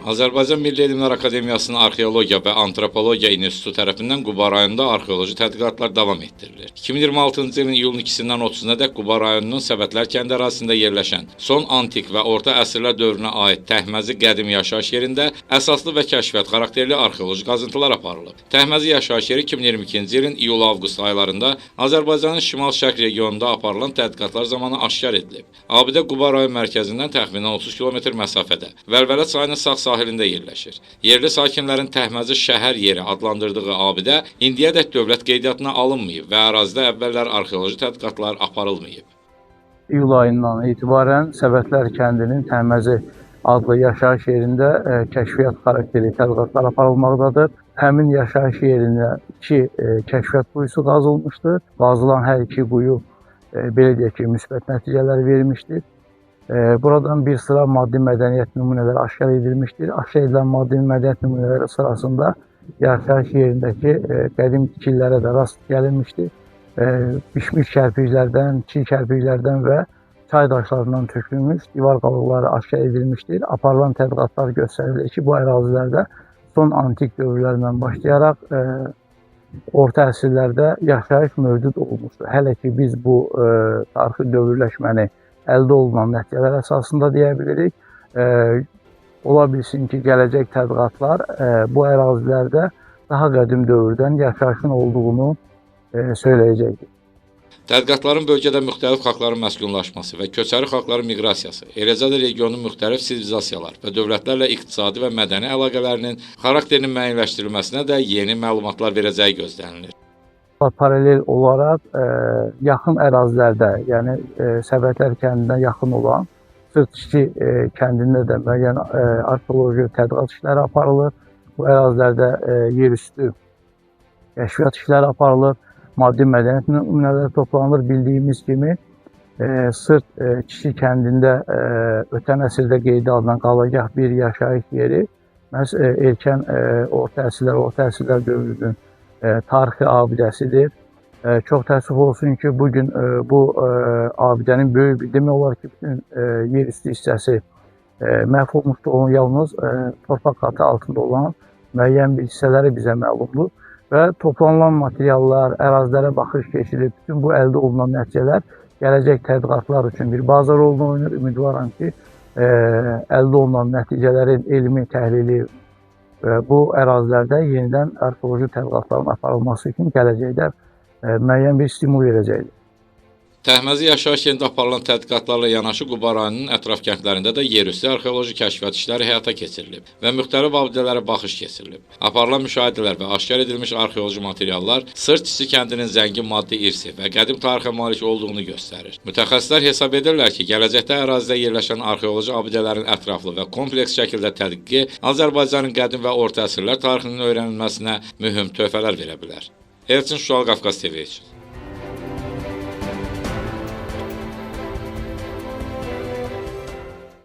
Azərbaycan Milli Elmlər Akademiyasının Arxeologiya və Antropologiya İnstitutu tərəfindən Quba rayonunda arxeoloji tədqiqatlar davam etdirilir. 2026-cı ilin iyulun 2-dən 30-na dək Quba rayonunun Səbətlər kəndi ərazisində yerləşən son antik və orta əsrlər dövrünə aid Təhməzi qədim yaşayış yerində əsaslı və kəşfiyyat xarakterli arxeoloji qazıntılar aparılıb. Təhməzi yaşayış yeri 2022-ci ilin iyul-avqust aylarında Azərbaycanın şimal-şərq regionunda aparılan tədqiqatlar zamanı aşkar edilib. Abidə Quba rayon mərkəzindən təxminən 30 km məsafədə, Vəlvələ çayının sağ sahilində yerləşir. Yerli sakinlərin Təhməzi şəhər yeri adlandırdığı abidə indiyədək dövlət qeydiyyatına alınmayıb və ərazidə əvvəllər arxeoloji tədqiqatlar aparılmayıb. İyul ayından etibarən Səbətlər kəndinin Təhməzi adlı yaşayış yerində kəşfiyyat xarakterli tədqiqatlar aparılmaqdadır. Həmin yaşayış yerində 2 kəşfiyyat quyusu qazılmışdır. Qazılan hər 2 quyu belə deyək ki, müsbət nəticələr vermişdir. Buradan bir sıra maddi mədəniyyət nümunələri aşkar edilmişdir. Aşkar edilən maddi mədəniyyət nümunələri sırasında yaşayış yerindəki qədim tikililərə də rast gəlinmişdir. Pişmiş kərpiclərdən, çiy kərpiclərdən və çay daşlarından tökülmüş divar qalıqları aşkar edilmişdir. Aparılan tədqiqatlar göstərilir ki, bu ərazilərdə son antik dövrlərdən başlayaraq orta əsrlərdə yaşayış mövcud olmuşdur. Hələ ki, biz bu tarixi dövrləşməni əldə olunan nəticələr əsasında deyə bilirik. Ola bilsin ki, gələcək tədqiqatlar bu ərazilərdə daha qədim dövrdən yaşayışın olduğunu söyləyəcəkdir. Tədqiqatların bölgədə müxtəlif xalqların məskunlaşması və köçəri xalqların miqrasiyası, eləcə də regionun müxtəlif sivilizasiyalar və dövlətlərlə iqtisadi və mədəni əlaqələrinin xarakterinin müəyyənləşdirilməsinə də yeni məlumatlar verəcəyi gözlənilir. Paralel olaraq yaxın ərazilərdə, yəni Səbətlər kəndinə yaxın olan Sırtçı kəndində də müəyyən arxeoloji tədqiqat işləri aparılır. Bu ərazilərdə yerüstü kəşfiyyat işləri aparılır. Maddi mədəniyyət nümunələri toplanılır. Bildiyimiz kimi Sırt Çişi kəndində ötən əsrdə qeydə alınan qalagah bir yaşayış yeri məhz erkən orta əsrlər dövrünün tarixi abidəsidir. Çox təəssüf olsun ki, bugün bu abidənin böyük bir demək olar ki, bütün yerüstü hissəsi məhv olmuşdur. Onun yalnız torpaq qatı altında olan müəyyən bir hissələri bizə məlumdur. Və toplanılan materiallar, ərazilərə baxış keçirilib, bütün bu əldə olunan nəticələr gələcək tədqiqatlar üçün bir bazar rolunu oynayır. Ümidvaram ki, əldə olunan nəticələrin elmi təhlili bu ərazilərdə yenidən arxeoloji tədqiqatların aparılması üçün gələcəkdə müəyyən bir stimul verəcəkdir. Təhməzi yaşayış yerində aparılan tədqiqatlarla yanaşı Quba rayonunun ətraf kəndlərində də yerüstü arxeoloji kəşfiyyat işləri həyata keçirilib və müxtəlif abidələrə baxış keçirilib. Aparılan müşahidələr və aşkar edilmiş arxeoloji materiallar Sırt Çişi kəndinin zəngin maddi irsi və qədim tarixə malik olduğunu göstərir. Mütəxəssislər hesab edirlər ki, gələcəkdə ərazidə yerləşən arxeoloji abidələrin ətraflı və kompleks şəkildə tədqiqi Azərbaycanın qədim və orta əsrlər tarixinin öyrənilməsinə mühüm töhfələr verə bilər. Elçin Şual, Qafqaz TV üçün.